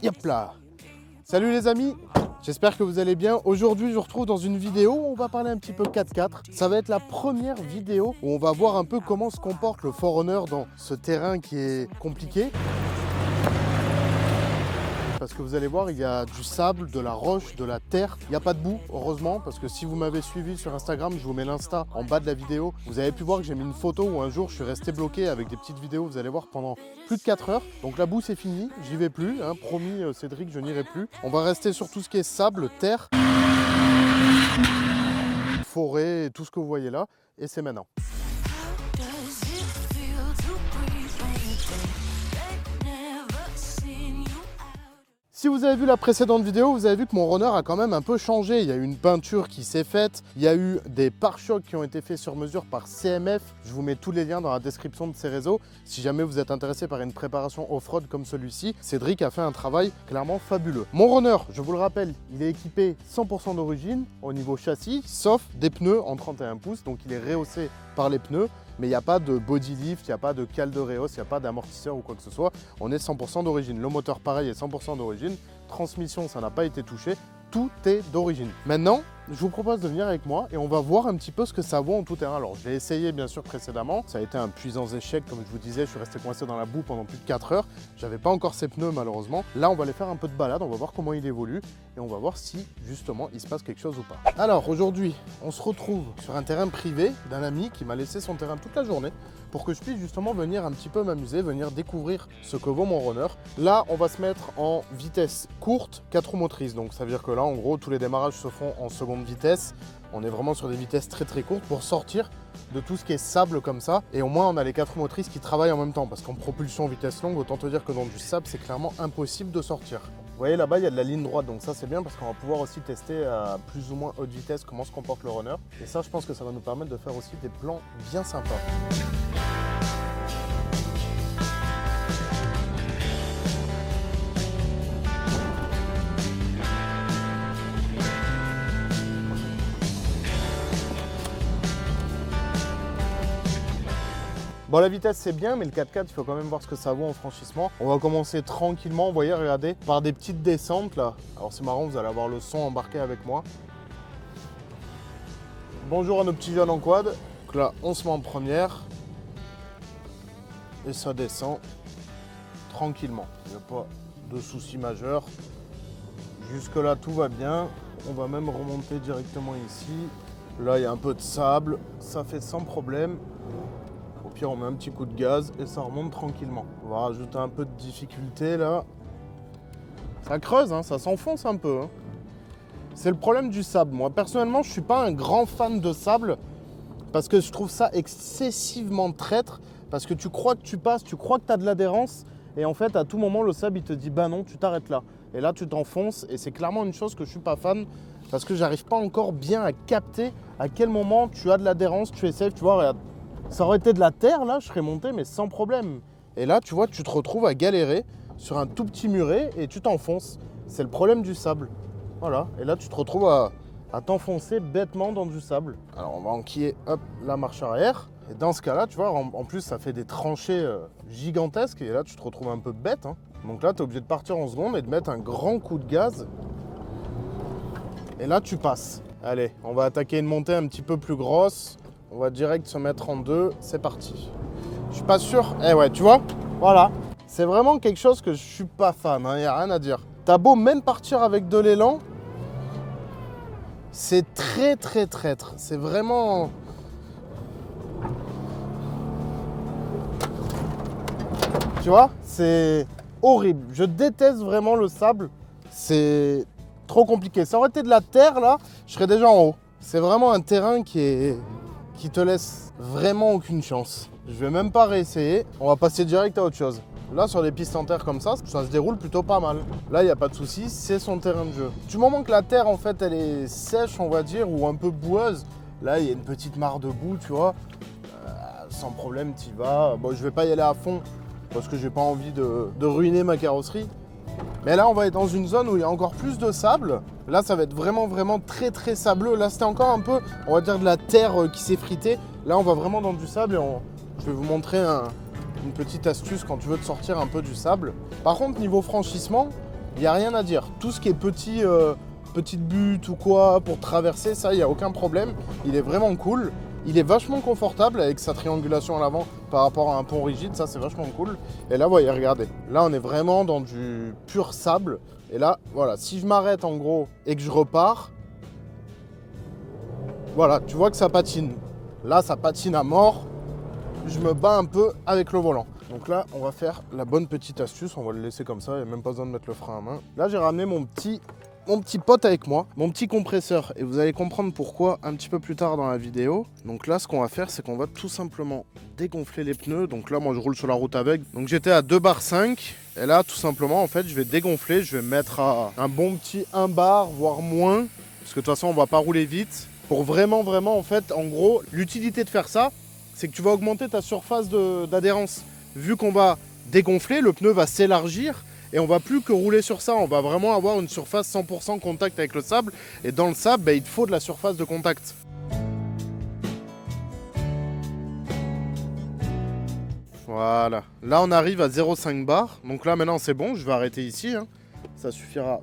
Yop là. Salut les amis, j'espère que vous allez bien. Aujourd'hui, je vous retrouve dans une vidéo où on va parler un petit peu 4x4. Ça va être la première vidéo où on va voir un peu comment se comporte le 4Runner dans ce terrain qui est compliqué. Parce que vous allez voir, il y a du sable, de la roche, de la terre. Il n'y a pas de boue, heureusement, parce que si vous m'avez suivi sur Instagram, je vous mets l'insta en bas de la vidéo. Vous avez pu voir que j'ai mis une photo où un jour je suis resté bloqué avec des petites vidéos, vous allez voir, pendant plus de 4 heures. Donc la boue, c'est fini, j'y vais plus. Hein. Promis, Cédric, je n'irai plus. On va rester sur tout ce qui est sable, terre, forêt, et tout ce que vous voyez là. Et c'est maintenant. Si vous avez vu la précédente vidéo, vous avez vu que mon runner a quand même un peu changé. Il y a eu une peinture qui s'est faite, il y a eu des pare-chocs qui ont été faits sur mesure par CMF. Je vous mets tous les liens dans la description de ces réseaux. Si jamais vous êtes intéressé par une préparation off-road comme celui-ci, Cédric a fait un travail clairement fabuleux. Mon runner, je vous le rappelle, il est équipé 100% d'origine au niveau châssis, sauf des pneus en 31 pouces, donc il est rehaussé par les pneus. Mais il n'y a pas de body lift, il n'y a pas de cale de réhausse, il n'y a pas d'amortisseur ou quoi que ce soit. On est 100% d'origine. Le moteur, pareil, est 100% d'origine. Transmission, ça n'a pas été touché. Tout est d'origine. Maintenant, je vous propose de venir avec moi et on va voir un petit peu ce que ça vaut en tout terrain. Alors, je l'ai essayé bien sûr précédemment. Ça a été un puissant échec, comme je vous disais. Je suis resté coincé dans la boue pendant plus de 4 heures. J'avais pas encore ces pneus malheureusement. Là, on va aller faire un peu de balade. On va voir comment il évolue et on va voir si justement il se passe quelque chose ou pas. Alors aujourd'hui, on se retrouve sur un terrain privé d'un ami qui m'a laissé son terrain toute la journée pour que je puisse justement venir un petit peu m'amuser, venir découvrir ce que vaut mon runner. Là, on va se mettre en vitesse courte, 4 roues motrices. Donc ça veut dire que là, en gros, tous les démarrages se font en seconde vitesse. On est vraiment sur des vitesses très très courtes pour sortir de tout ce qui est sable comme ça. Et au moins, on a les 4 roues motrices qui travaillent en même temps. Parce qu'en propulsion vitesse longue, autant te dire que dans du sable, c'est clairement impossible de sortir. Vous voyez là-bas, il y a de la ligne droite, donc ça c'est bien parce qu'on va pouvoir aussi tester à plus ou moins haute vitesse comment se comporte le runner. Et ça, je pense que ça va nous permettre de faire aussi des plans bien sympas. Bon, la vitesse c'est bien, mais le 4x4, il faut quand même voir ce que ça vaut en franchissement. On va commencer tranquillement, vous voyez, regardez, par des petites descentes là. Alors c'est marrant, vous allez avoir le son embarqué avec moi. Bonjour à nos petits jeunes en quad. Donc là, on se met en première. Et ça descend tranquillement. Il n'y a pas de souci majeur. Jusque là, tout va bien. On va même remonter directement ici. Là, il y a un peu de sable. Ça fait sans problème. Au pire, on met un petit coup de gaz et ça remonte tranquillement. On va rajouter un peu de difficulté là. Ça creuse, hein, ça s'enfonce un peu. Hein. C'est le problème du sable. Moi, personnellement, je ne suis pas un grand fan de sable parce que je trouve ça excessivement traître. Parce que tu crois que tu passes, tu crois que tu as de l'adhérence et en fait, à tout moment, le sable, il te dit « bah non, tu t'arrêtes là ». Et là, tu t'enfonces et c'est clairement une chose que je ne suis pas fan parce que j'arrive pas encore bien à capter à quel moment tu as de l'adhérence, tu es safe, tu vois, regarde. Ça aurait été de la terre, là, je serais monté, mais sans problème. Et là, tu vois, tu te retrouves à galérer sur un tout petit muret et tu t'enfonces. C'est le problème du sable. Voilà. Et là, tu te retrouves à t'enfoncer bêtement dans du sable. Alors, on va enquiller, hop, la marche arrière. Et dans ce cas-là, tu vois, en plus, ça fait des tranchées gigantesques. Et là, tu te retrouves un peu bête. Hein. Donc là, tu es obligé de partir en seconde et de mettre un grand coup de gaz. Et là, tu passes. Allez, on va attaquer une montée un petit peu plus grosse. On va direct se mettre en deux, c'est parti. Je suis pas sûr. Eh ouais, tu vois, voilà. C'est vraiment quelque chose que je suis pas fan, hein, y a rien à dire. T'as beau même partir avec de l'élan, c'est très très traître. C'est vraiment... Tu vois, c'est horrible. Je déteste vraiment le sable. C'est trop compliqué. Ça aurait été de la terre, là, je serais déjà en haut. C'est vraiment un terrain qui te laisse vraiment aucune chance. Je vais même pas réessayer, on va passer direct à autre chose. Là, sur des pistes en terre comme ça se déroule plutôt pas mal. Là, il n'y a pas de souci, c'est son terrain de jeu. Du moment que la terre, en fait, elle est sèche, on va dire, ou un peu boueuse, là, il y a une petite mare de boue, tu vois, sans problème, tu y vas. Bon, je vais pas y aller à fond, parce que j'ai pas envie de ruiner ma carrosserie. Mais là, on va être dans une zone où il y a encore plus de sable. Là, ça va être vraiment, vraiment très, très sableux. Là, c'était encore un peu, on va dire, de la terre qui s'est fritée. Là, on va vraiment dans du sable et je vais vous montrer une petite astuce quand tu veux te sortir un peu du sable. Par contre, niveau franchissement, il n'y a rien à dire. Tout ce qui est petite butte ou quoi pour traverser, ça, il n'y a aucun problème. Il est vraiment cool. Il est vachement confortable avec sa triangulation à l'avant par rapport à un pont rigide, ça c'est vachement cool. Et là, vous voyez, regardez, là on est vraiment dans du pur sable. Et là, voilà, si je m'arrête en gros et que je repars, voilà, tu vois que ça patine. Là, ça patine à mort. Je me bats un peu avec le volant. Donc là, on va faire la bonne petite astuce. On va le laisser comme ça, il n'y a même pas besoin de mettre le frein à main. Là, j'ai ramené mon petit pote avec moi, mon petit compresseur. Et vous allez comprendre pourquoi un petit peu plus tard dans la vidéo. Donc là, ce qu'on va faire, c'est qu'on va tout simplement dégonfler les pneus. Donc là, moi, je roule sur la route avec. Donc j'étais à 2,5 bar. Et là, tout simplement, en fait, je vais dégonfler. Je vais mettre à un bon petit 1 bar, voire moins. Parce que de toute façon, on va pas rouler vite. Pour vraiment, en fait, en gros, l'utilité de faire ça, c'est que tu vas augmenter ta surface d'adhérence. Vu qu'on va dégonfler, le pneu va s'élargir et on va plus que rouler sur ça. On va vraiment avoir une surface 100% contact avec le sable. Et dans le sable, il te faut de la surface de contact. Voilà. Là, on arrive à 0,5 bar. Donc là, maintenant, c'est bon. Je vais arrêter ici. Ça suffira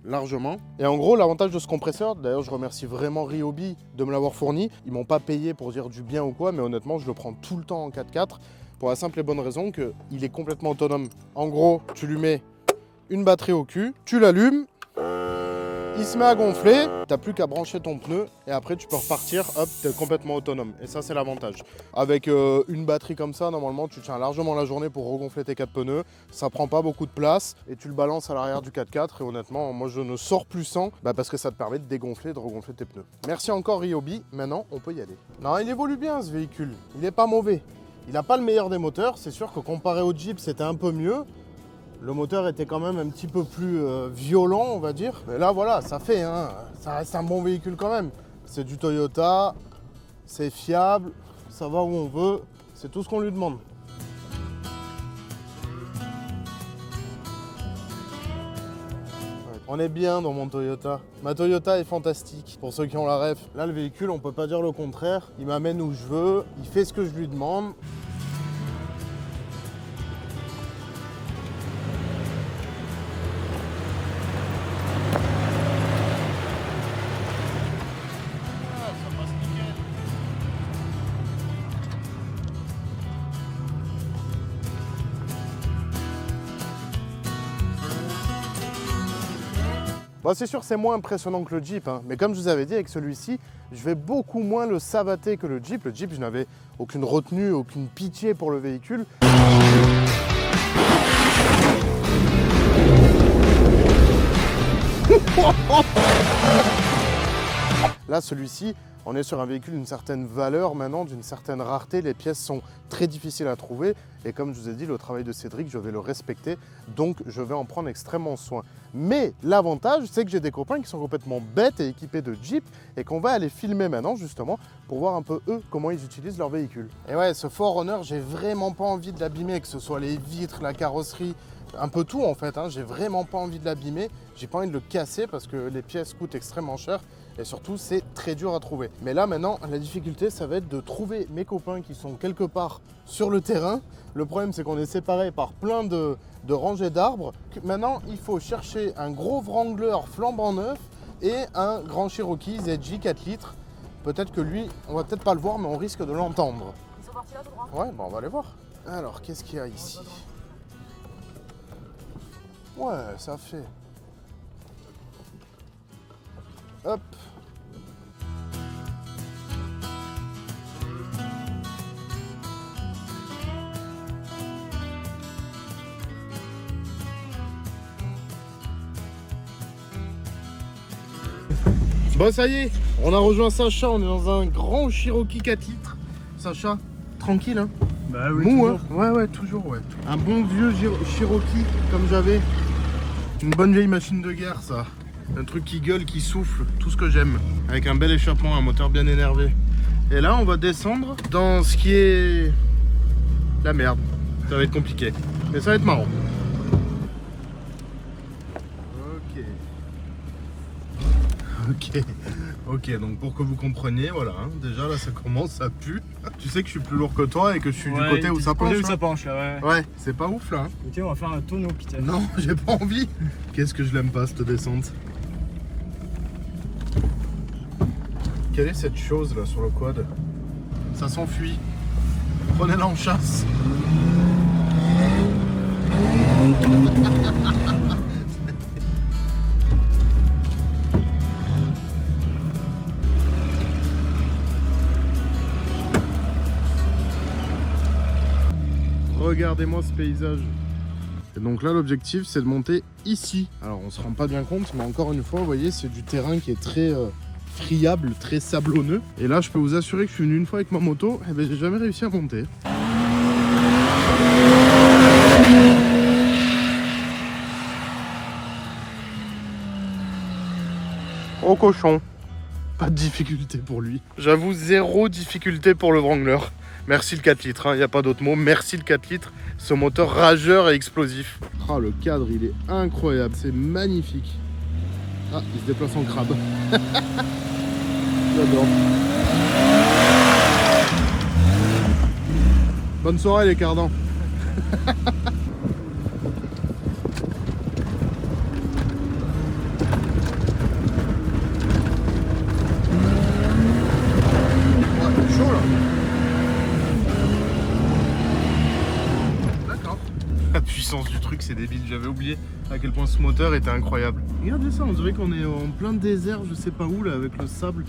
largement. Et en gros, l'avantage de ce compresseur, d'ailleurs je remercie vraiment Ryobi de me l'avoir fourni. Ils m'ont pas payé pour dire du bien ou quoi, mais honnêtement je le prends tout le temps en 4x4 pour la simple et bonne raison qu'il est complètement autonome. En gros, tu lui mets une batterie au cul, tu l'allumes, il se met à gonfler, t'as plus qu'à brancher ton pneu et après tu peux repartir, hop, t'es complètement autonome. Et ça c'est l'avantage. Avec une batterie comme ça, normalement tu tiens largement la journée pour regonfler tes 4 pneus. Ça prend pas beaucoup de place et tu le balances à l'arrière du 4x4 et honnêtement, moi je ne sors plus sans parce que ça te permet de dégonfler, de regonfler tes pneus. Merci encore Ryobi, maintenant on peut y aller. Non, il évolue bien ce véhicule, il est pas mauvais. Il n'a pas le meilleur des moteurs, c'est sûr que comparé au Jeep c'était un peu mieux. Le moteur était quand même un petit peu plus violent, on va dire. Mais là, voilà, ça fait, ça reste un bon véhicule quand même. C'est du Toyota, c'est fiable, ça va où on veut, c'est tout ce qu'on lui demande. Ouais, on est bien dans mon Toyota. Ma Toyota est fantastique, pour ceux qui ont la ref. Là, le véhicule, on peut pas dire le contraire. Il m'amène où je veux, il fait ce que je lui demande. Bon, c'est sûr, c'est moins impressionnant que le Jeep, mais comme je vous avais dit, avec celui-ci, je vais beaucoup moins le savater que le Jeep. Le Jeep, je n'avais aucune retenue, aucune pitié pour le véhicule. Là, celui-ci, on est sur un véhicule d'une certaine valeur maintenant, d'une certaine rareté. Les pièces sont très difficiles à trouver. Et comme je vous ai dit, le travail de Cédric, je vais le respecter. Donc, je vais en prendre extrêmement soin. Mais l'avantage, c'est que j'ai des copains qui sont complètement bêtes et équipés de Jeep et qu'on va aller filmer maintenant, justement, pour voir un peu, eux, comment ils utilisent leur véhicule. Et ouais, ce 4Runner, j'ai vraiment pas envie de l'abîmer, que ce soit les vitres, la carrosserie, un peu tout en fait. J'ai vraiment pas envie de l'abîmer. J'ai pas envie de le casser parce que les pièces coûtent extrêmement cher. Et surtout, c'est très dur à trouver. Mais là, maintenant, la difficulté, ça va être de trouver mes copains qui sont quelque part sur le terrain. Le problème, c'est qu'on est séparés par plein de rangées d'arbres. Maintenant, il faut chercher un gros Wrangler flambant neuf et un grand Cherokee ZJ 4 litres. Peut-être que lui, on va peut-être pas le voir, mais on risque de l'entendre. Ils sont partis là, tout droit ? Ouais, bon, on va aller voir. Alors, qu'est-ce qu'il y a ici ? Ouais, ça fait. Hop. Bon, ça y est, on a rejoint Sacha, on est dans un grand Cherokee 4 litres. Sacha, tranquille, hein? Bah oui, mou, toujours. hein? Ouais, toujours, ouais. Un bon vieux Cherokee, comme j'avais. Une bonne vieille machine de guerre, ça. Un truc qui gueule, qui souffle, tout ce que j'aime. Avec un bel échappement, un moteur bien énervé. Et là, on va descendre dans ce qui est la merde. Ça va être compliqué, mais ça va être marrant. Ok. Ok, donc pour que vous compreniez, voilà, hein, déjà là ça commence, ça pue. Tu sais que je suis plus lourd que toi et que je suis du côté où ça penche. Où ça penche là, ouais. Ouais, c'est pas ouf là. Hein. Ok, on va faire un tonneau, putain. Non, j'ai pas envie. Qu'est-ce que je l'aime pas cette descente. Quelle est cette chose là sur le quad? Ça s'enfuit. Prenez-la en chasse. Regardez-moi ce paysage. Et donc là l'objectif c'est de monter ici. Alors on se rend pas bien compte mais encore une fois vous voyez c'est du terrain qui est très friable, très sablonneux. Et là je peux vous assurer que je suis venu une fois avec ma moto et ben j'ai jamais réussi à monter. Oh cochon. Pas de difficulté pour lui. J'avoue, zéro difficulté pour le Wrangler. Merci le 4 litres, il n'y a pas d'autre mot. Merci le 4 litres, ce moteur rageur et explosif. Ah, le cadre, il est incroyable, c'est magnifique. Ah, il se déplace en crabe. J'adore. Bonne soirée les cardans. La puissance du truc c'est débile, j'avais oublié à quel point ce moteur était incroyable. Regardez ça, on dirait qu'on est en plein désert, je sais pas où là, avec le sable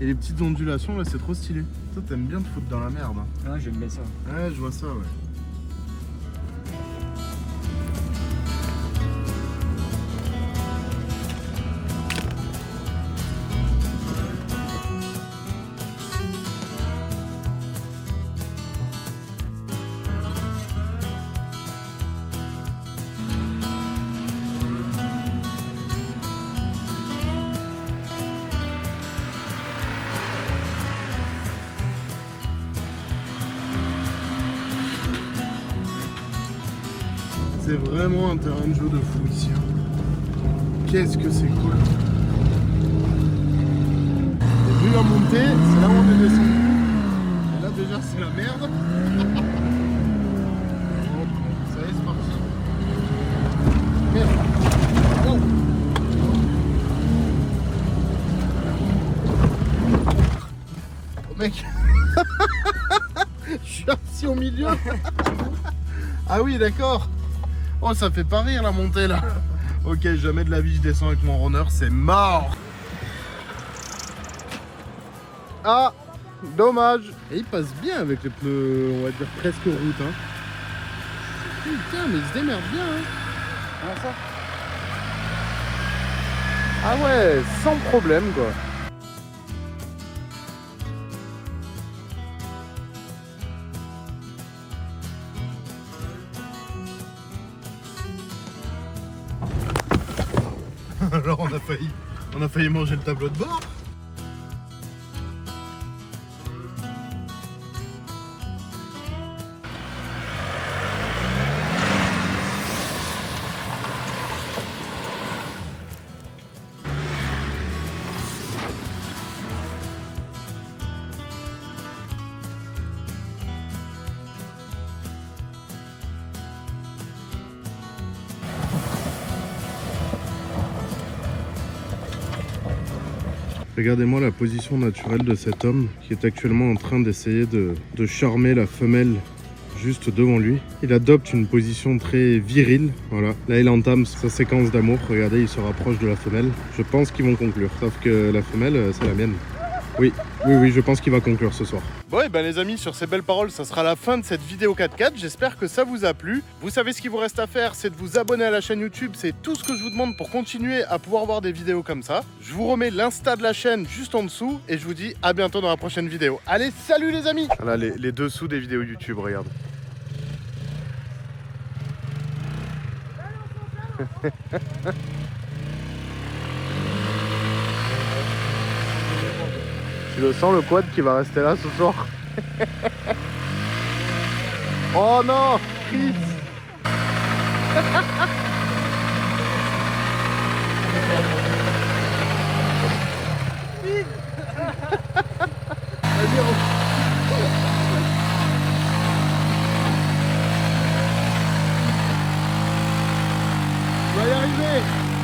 et les petites ondulations là, c'est trop stylé. Toi t'aimes bien te foutre dans la merde. Hein. Ouais, j'aime bien ça. Ouais, je vois ça, ouais. C'est vraiment un terrain de jeu de fou ici. Hein. Qu'est-ce que c'est cool. Et vu la montée, c'est là où on est descendu. Et là déjà c'est la merde. Bon, ça y est, c'est parti. Merde. Oh. Oh mec. Je suis assis au milieu. Ah oui, d'accord. Oh, ça fait pas rire la montée là. Ok, jamais de la vie je descends avec mon runner, c'est mort. Ah, dommage. Et il passe bien avec les pneus, on va dire presque route. Hein. Putain, mais il se démerde bien. Hein. Ah, ça. Ah ouais, sans problème quoi. Alors on a failli manger le tableau de bord. Regardez-moi la position naturelle de cet homme qui est actuellement en train d'essayer de charmer la femelle juste devant lui. Il adopte une position très virile, voilà. Là il entame sa séquence d'amour, regardez il se rapproche de la femelle. Je pense qu'ils vont conclure, sauf que la femelle c'est la mienne. Oui, je pense qu'il va conclure ce soir. Bon et ben les amis, sur ces belles paroles, ça sera la fin de cette vidéo 4x4. J'espère que ça vous a plu. Vous savez ce qu'il vous reste à faire, c'est de vous abonner à la chaîne YouTube. C'est tout ce que je vous demande pour continuer à pouvoir voir des vidéos comme ça. Je vous remets l'insta de la chaîne juste en dessous et je vous dis à bientôt dans la prochaine vidéo. Allez, salut les amis. Voilà les dessous des vidéos YouTube, regarde. Tu le sens le quad qui va rester là ce soir. Oh non, Chris. arrivé.